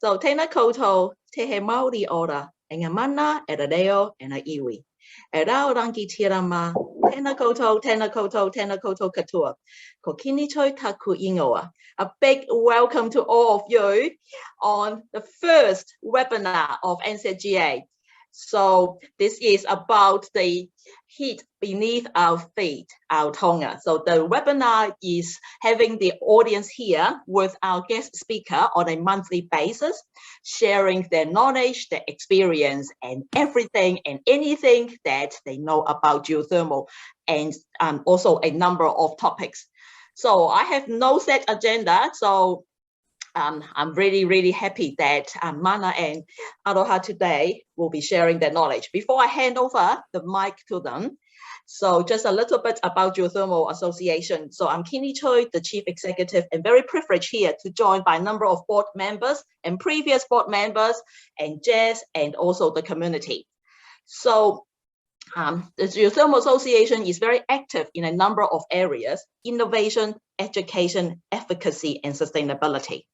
So tēnā koutou te he Māori ora, e ngā mana, e reo, e ngā iwi. E rao rangi tirama, tēnā koutou katoa. Ko kini toi taku ingoa. A big welcome to all of you on the first webinar of NZGA. So this is about the heat beneath our feet, our Taonga. So the webinar is having the audience here with our guest speaker on a monthly basis, sharing their knowledge, their experience, and everything and anything that they know about geothermal, and also a number of topics. So I have no set agenda, so I'm really happy that Mana and Aroha today will be sharing their knowledge. Before I hand over the mic to them, so just a little bit about Geothermal Association. So I'm Kini Choi, the Chief Executive, and very privileged here to join by a number of board members and previous board members and Jess and also the community. So the Geothermal Association is very active in a number of areas: innovation, education, efficacy, and sustainability.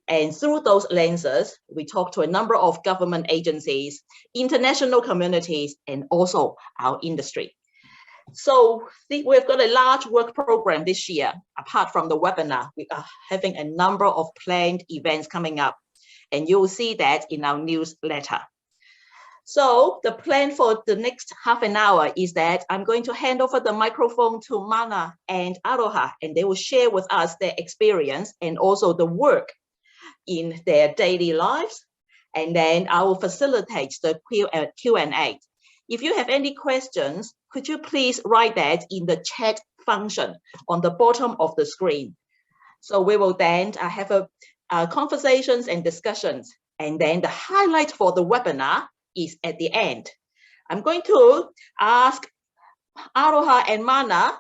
And through those lenses, we talk to a number of government agencies, international communities, and also our industry. So we've got a large work program this year. Apart from the webinar, we are having a number of planned events coming up, and you'll see that in our newsletter. So the plan for the next half an hour is that I'm going to hand over the microphone to Mana and Aroha, and they will share with us their experience and also the work in their daily lives, and then I will facilitate the Q&A. If you have any questions, could you please write that in the chat function on the bottom of the screen? So we will then have conversations and discussions, and then the highlight for the webinar is at the end. I'm going to ask Aroha and Mana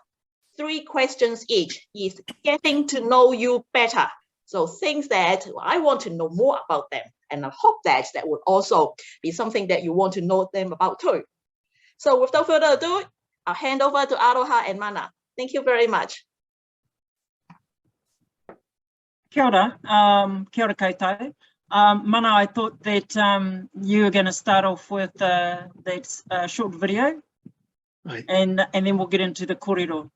3 questions each. Is getting to know you better. So things that I want to know more about them, and I hope that that would also be something that you want to know them about too. So without further ado, I'll hand over to Aroha and Mana. Thank you very much. Kia ora, kia ora koutou. Mana, I thought that you were going to start off with that short video, right, and then we'll get into the kōrero.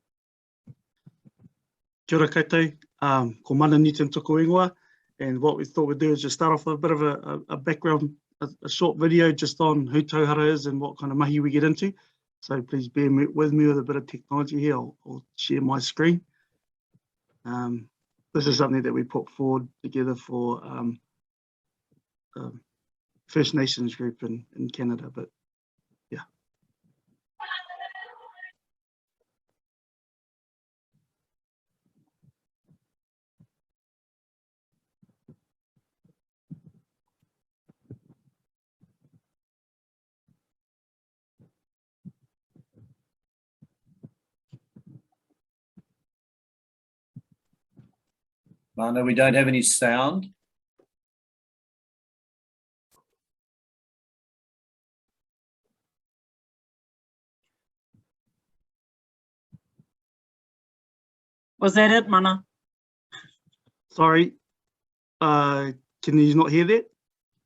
Kia ora koutou, ko mana Newton toko ingoa, and what we thought we'd do is just start off with a bit of a background, a short video just on who Tauhara is and what kind of mahi we get into. So please bear with me with a bit of technology here. I'll share my screen. This is something that we put forward together for First Nations group in Canada, but yeah. Mana, we don't have any sound. Was that it, Mana? Sorry, can you not hear that?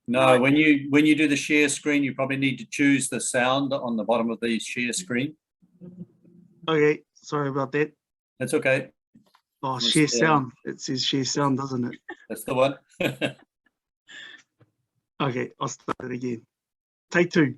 No, when you do the share screen, you probably need to choose the sound on the bottom of the share screen. Okay, sorry about that. That's okay. Oh, share sound. It says share sound, doesn't it? That's the one. Okay, I'll start it again. Take 2.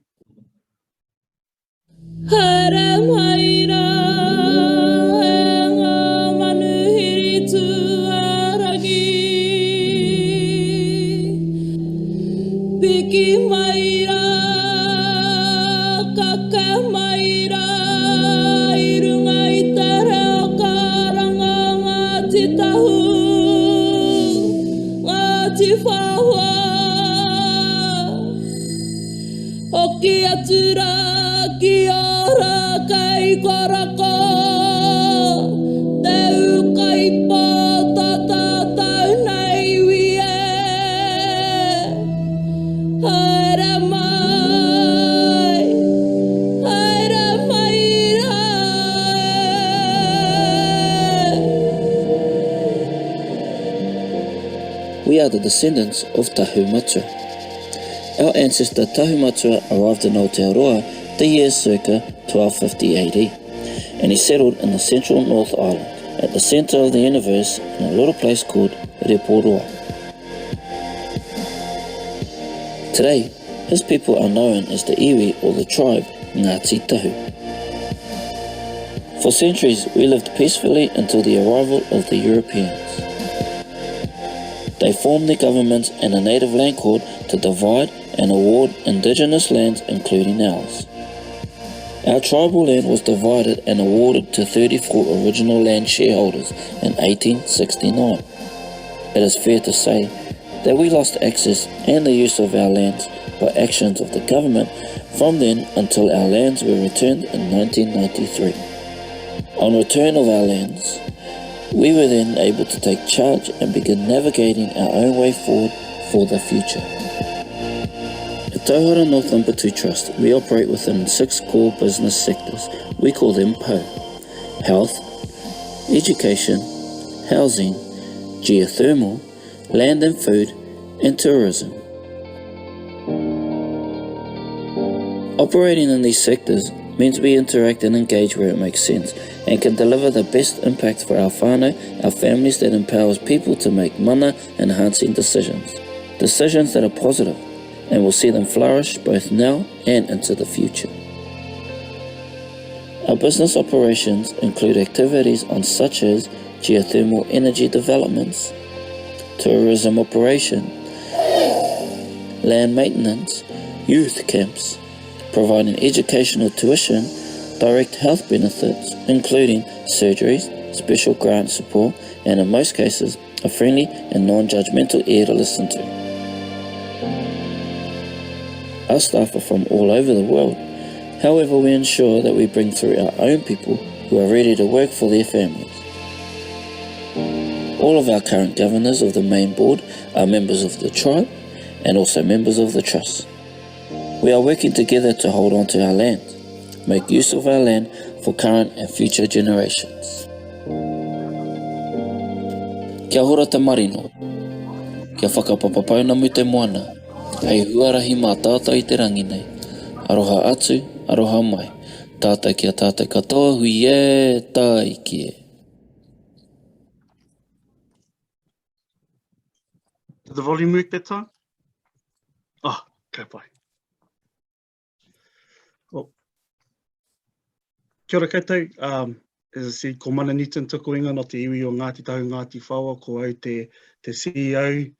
We are the descendants of Tahumatua. Our ancestor Tahumatua arrived in Aotearoa the year circa 1250 AD, and he settled in the central North Island, at the centre of the universe in a little place called Reporoa. Today, his people are known as the iwi or the tribe Ngāti Tahu. For centuries, we lived peacefully until the arrival of the Europeans. They formed their government and a native land court to divide and award indigenous lands, including ours. Our tribal land was divided and awarded to 34 original land shareholders in 1869. It is fair to say that we lost access and the use of our lands by actions of the government from then until our lands were returned in 1993. On return of our lands, we were then able to take charge and begin navigating our own way forward for the future. At Tauhara North No.2 Trust, we operate within 6 core business sectors. We call them PO: health, education, housing, geothermal, land and food, and tourism. Operating in these sectors means we interact and engage where it makes sense and can deliver the best impact for our whānau, our families, that empowers people to make mana enhancing decisions that are positive and will see them flourish both now and into the future. Our business operations include activities on such as geothermal energy developments, tourism operation, land maintenance, youth camps, providing educational tuition, direct health benefits, including surgeries, special grant support, and in most cases, a friendly and non-judgmental ear to listen to. Our staff are from all over the world. However, we ensure that we bring through our own people who are ready to work for their families. All of our current governors of the main board are members of the tribe and also members of the trust. We are working together to hold on to our land, make use of our land for current and future generations. Kia hora te marino, kia whakapapapau na mu te moana, hei huarahi mā tātai te rangi nei, aroha atu, aroha mai, tātai kia tātai katoa hui e tai kie. Did the volume work that time? Oh, okay, bye. Well, kia ora koutou. As I said, ko mana ni tun tuku inga no te iwi o Ngāti Tahu Ngāti Whaoa, ko au te CEO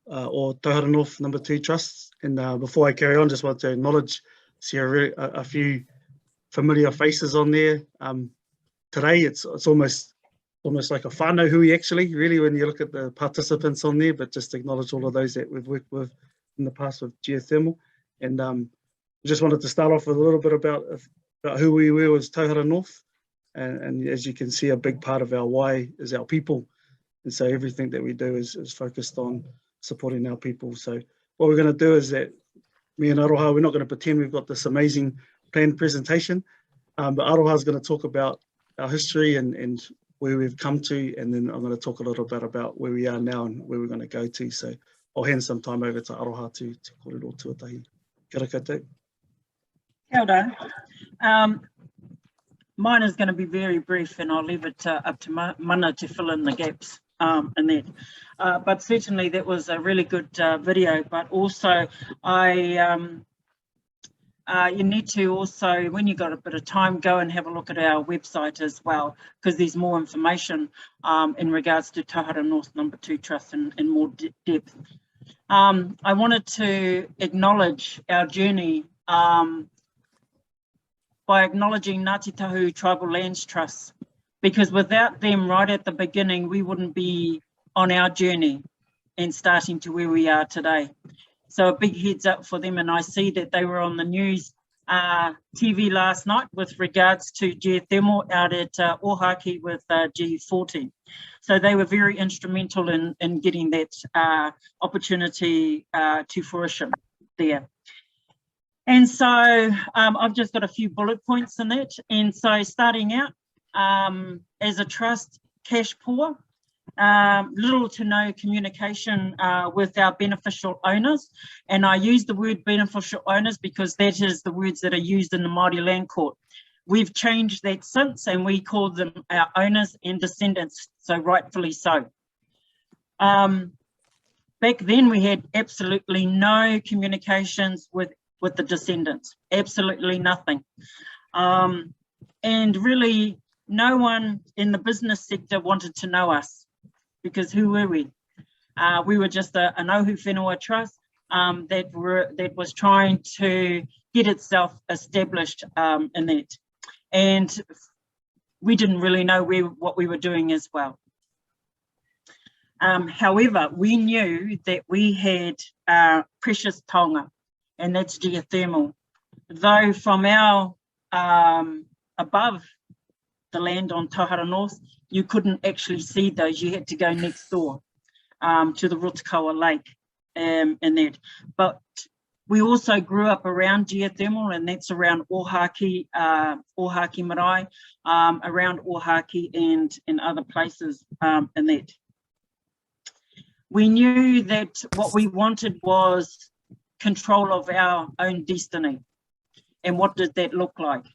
or Tauhara North No.2 Trust. And before I carry on, just want to acknowledge, see a few familiar faces on there. Today, it's almost like a whānau hui actually, really, when you look at the participants on there, but just acknowledge all of those that we've worked with in the past with geothermal. And just wanted to start off with a little bit about who we were as Tauhara North. And as you can see, a big part of our why is our people. And so everything that we do is focused on supporting our people. So what we're going to do is that me and Aroha, we're not going to pretend we've got this amazing planned presentation, but Aroha is going to talk about our history and where we've come to, and then I'm going to talk a little bit about where we are now and where we're going to go to. So I'll hand some time over to Aroha to kōrero tuatahi. Kia ora koutou. Kia ora. Mine is going to be very brief, and I'll leave it up to Mana to fill in the gaps in that. But certainly that was a really good video, but also you need to also, when you've got a bit of time, go and have a look at our website as well, because there's more information in regards to Tauhara North No.2 Trust in more depth. I wanted to acknowledge our journey by acknowledging Ngāti Tahu Tribal Lands Trust, because without them right at the beginning, we wouldn't be on our journey and starting to where we are today. So a big heads up for them, and I see that they were on the news TV last night with regards to geothermal out at Ohaki with G14. So they were very instrumental in getting that opportunity to fruition there. And so I've just got a few bullet points in that. And so starting out, as a trust, cash poor, little to no communication with our beneficial owners. And I use the word beneficial owners because that is the words that are used in the Māori Land Court. We've changed that since, and we call them our owners and descendants, so rightfully so. Back then we had absolutely no communications with the descendants, absolutely nothing. And really no one in the business sector wanted to know us, because who were we? We were just an ohu whenua trust that was trying to get itself established in that. And we didn't really know what we were doing as well. However, we knew that we had precious taonga, and that's geothermal. Though from our above the land on Tauhara North, you couldn't actually see those. You had to go next door to the Rotokawa Lake and that. But we also grew up around geothermal, and that's around Ohaki Marae, around Ohaki and other places and that. We knew that what we wanted was control of our own destiny. And what did that look like?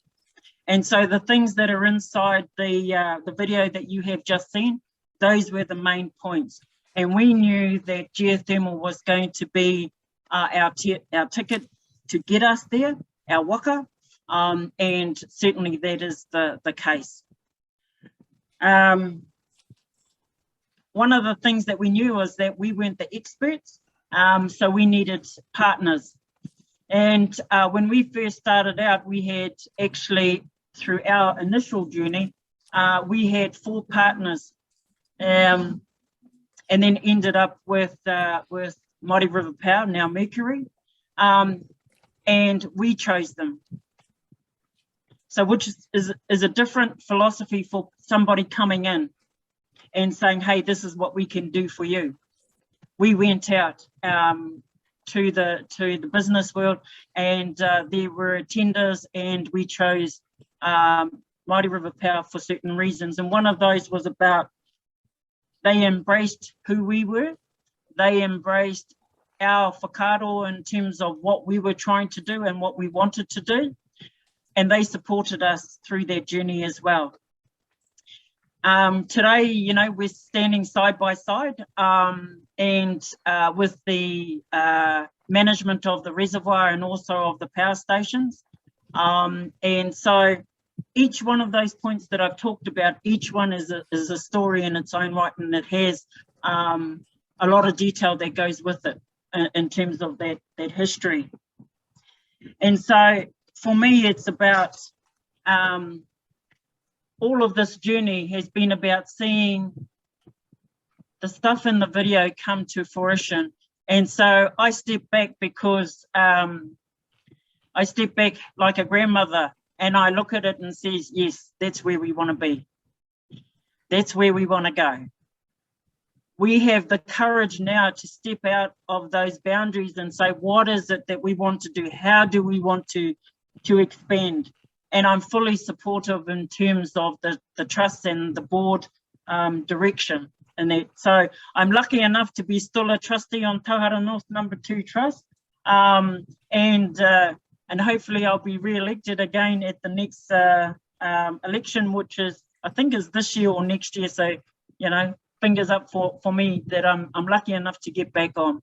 And so the things that are inside the video that you have just seen, those were the main points. And we knew that geothermal was going to be our ticket to get us there, our waka, and certainly that is the case. One of the things that we knew was that we weren't the experts, so we needed partners. And when we first started out, we had actually, through our initial journey, we had 4 partners, and then ended up with Māori River Power, now Mercury, and we chose them. So which is a different philosophy for somebody coming in and saying, hey, this is what we can do for you. We went out to the business world, and there were tenders, and we chose Māori River Power for certain reasons. And one of those was about they embraced who we were. They embraced our whakaaro in terms of what we were trying to do and what we wanted to do. And they supported us through that journey as well. Today, you know, we're standing side by side and with the management of the reservoir and also of the power stations. And so each one of those points that I've talked about, each one is a story in its own right, and it has a lot of detail that goes with it in terms of that history. And so for me, it's about all of this journey has been about seeing the stuff in the video come to fruition. And so I step back because I step back like a grandmother, and I look at it and says, yes, that's where we want to be. That's where we want to go. We have the courage now to step out of those boundaries and say, what is it that we want to do? How do we want to expand? And I'm fully supportive in terms of the trust and the board direction in that. So I'm lucky enough to be still a trustee on Tauhara North No.2 Trust. And hopefully I'll be re-elected again at the next election, which is, I think is this year or next year. So, you know, fingers up for me that I'm lucky enough to get back on.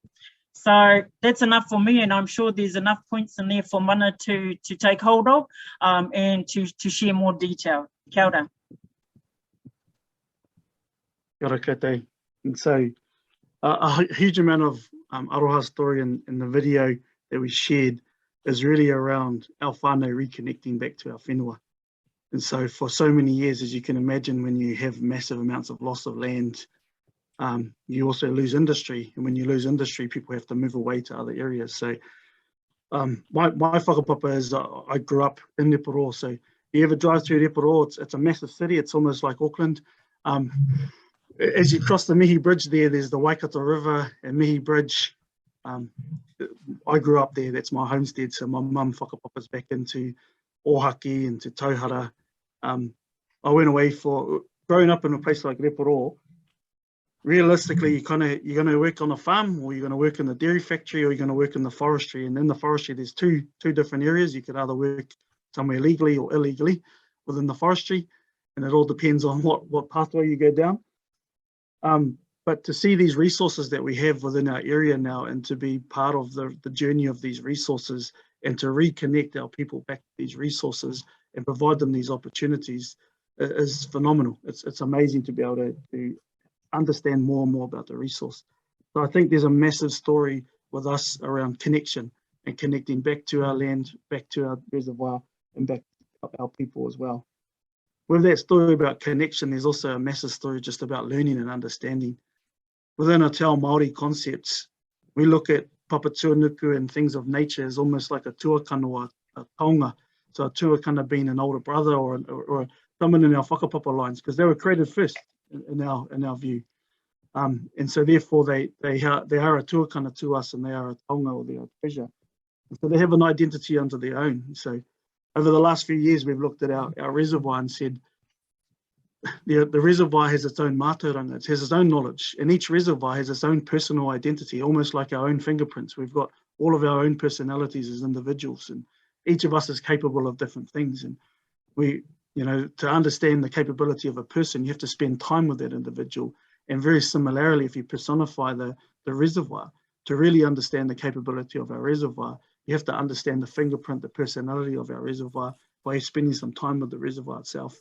So that's enough for me, and I'm sure there's enough points in there for Mana to take hold of and to share more detail. Kia ora. Kia ora koutou. And so a huge amount of aroha story in the video that we shared is really around our whānau reconnecting back to our whenua. And so for so many years, as you can imagine, when you have massive amounts of loss of land, you also lose industry. And when you lose industry, people have to move away to other areas. So my whakapapa is I grew up in Leporo. So you ever drive through Leporo, it's a massive city. It's almost like Auckland. As you cross the Mihi Bridge there's the Waikato River and Mihi Bridge. I grew up there, that's my homestead. So my mum whakapapa's back into Ohaki and to Tauhara. I went away growing up in a place like Leporo, realistically, you're going to work on a farm, or you're going to work in the dairy factory, or you're going to work in the forestry. And in the forestry, there's two different areas. You could either work somewhere legally or illegally within the forestry, and it all depends on what pathway you go down. But to see these resources that we have within our area now, and to be part of the journey of these resources, and to reconnect our people back to these resources and provide them these opportunities is phenomenal. It's amazing to be able to understand more and more about the resource. So I think there's a massive story with us around connection and connecting back to our land, back to our reservoir, and back to our people as well. With that story about connection, there's also a massive story just about learning and understanding. Within our Te Ao Māori concepts, we look at papatuanuku and things of nature as almost like a tuakana or a taonga. So a tuakana being an older brother or someone in our whakapapa lines, because they were created first in our view. And so therefore they are a tuakana to us, and they are a taonga, or they are a treasure. And so they have an identity unto their own. So over the last few years, we've looked at our reservoir and said, the reservoir has its own mātauranga, it has its own knowledge, and each reservoir has its own personal identity, almost like our own fingerprints. We've got all of our own personalities as individuals, and each of us is capable of different things. And we, to understand the capability of a person, you have to spend time with that individual. And very similarly, if you personify the reservoir, to really understand the capability of our reservoir, you have to understand the fingerprint, the personality of our reservoir by spending some time with the reservoir itself.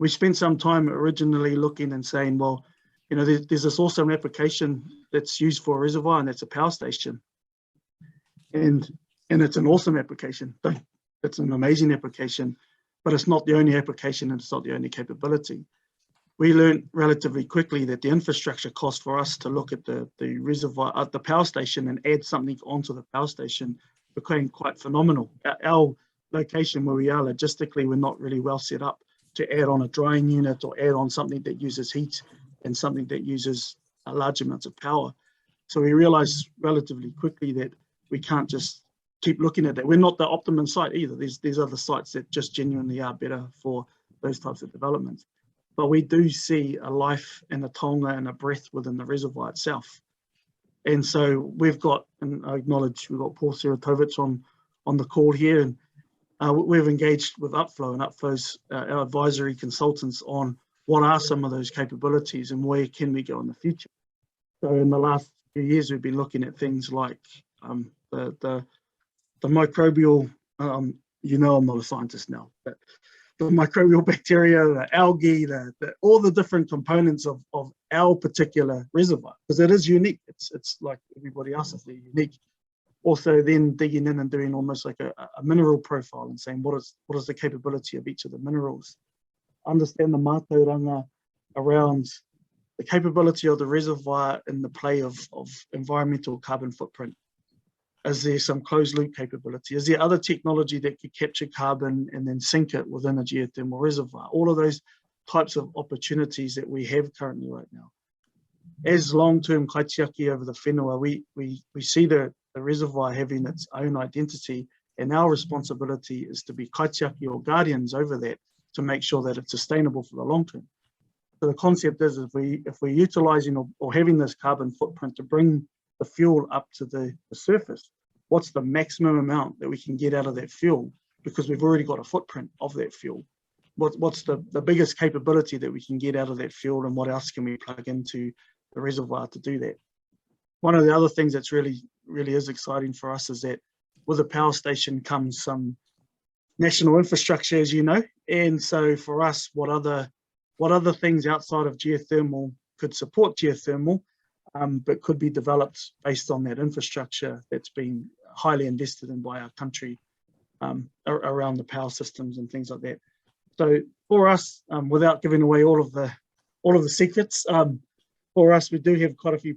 We spent some time originally looking and saying, well, there's this awesome application that's used for a reservoir, and that's a power station. And it's an awesome application. It's an amazing application, but it's not the only application, and it's not the only capability. We learned relatively quickly that the infrastructure cost for us to look at the reservoir at the power station and add something onto the power station became quite phenomenal. Our location where we are logistically, we're not really well set up to add on a drying unit or add on something that uses heat and something that uses large amounts of power. So we realized relatively quickly that we can't just keep looking at that. We're not the optimum site either. There's other sites that just genuinely are better for those types of developments. But we do see a life and a taonga and a breath within the reservoir itself. And so we've got, and I acknowledge we've got Paul Seratovich on the call here, and we've engaged with Upflow, and Upflow's our advisory consultants on what are some of those capabilities and where can we go in the future. So in the last few years, we've been looking at things like the microbial, I'm not a scientist now, but the microbial bacteria, the algae, all the different components of our particular reservoir, because it is unique. It's like everybody else's, they're unique. Also then digging in and doing almost like a mineral profile and saying what is the capability of each of the minerals. Understand the mātauranga around the capability of the reservoir in the play of environmental carbon footprint. Is there some closed loop capability? Is there other technology that could capture carbon and then sink it within a geothermal reservoir? All of those types of opportunities that we have currently right now. As long-term kaitiaki over the whenua, we see the reservoir having its own identity, and our responsibility is to be kaitiaki or guardians over that to make sure that it's sustainable for the long term. So the concept is if we're utilizing or having this carbon footprint to bring the fuel up to the surface, what's the maximum amount that we can get out of that fuel? Because we've already got a footprint of that fuel. What's the biggest capability that we can get out of that fuel, and what else can we plug into the reservoir to do that? One of the other things that's really is exciting for us is that with a power station comes some national infrastructure, as you know. And so for us, what other things outside of geothermal could support geothermal, but could be developed based on that infrastructure that's been highly invested in by our country around the power systems and things like that. So for us, without giving away all of the secrets, for us, we do have quite a few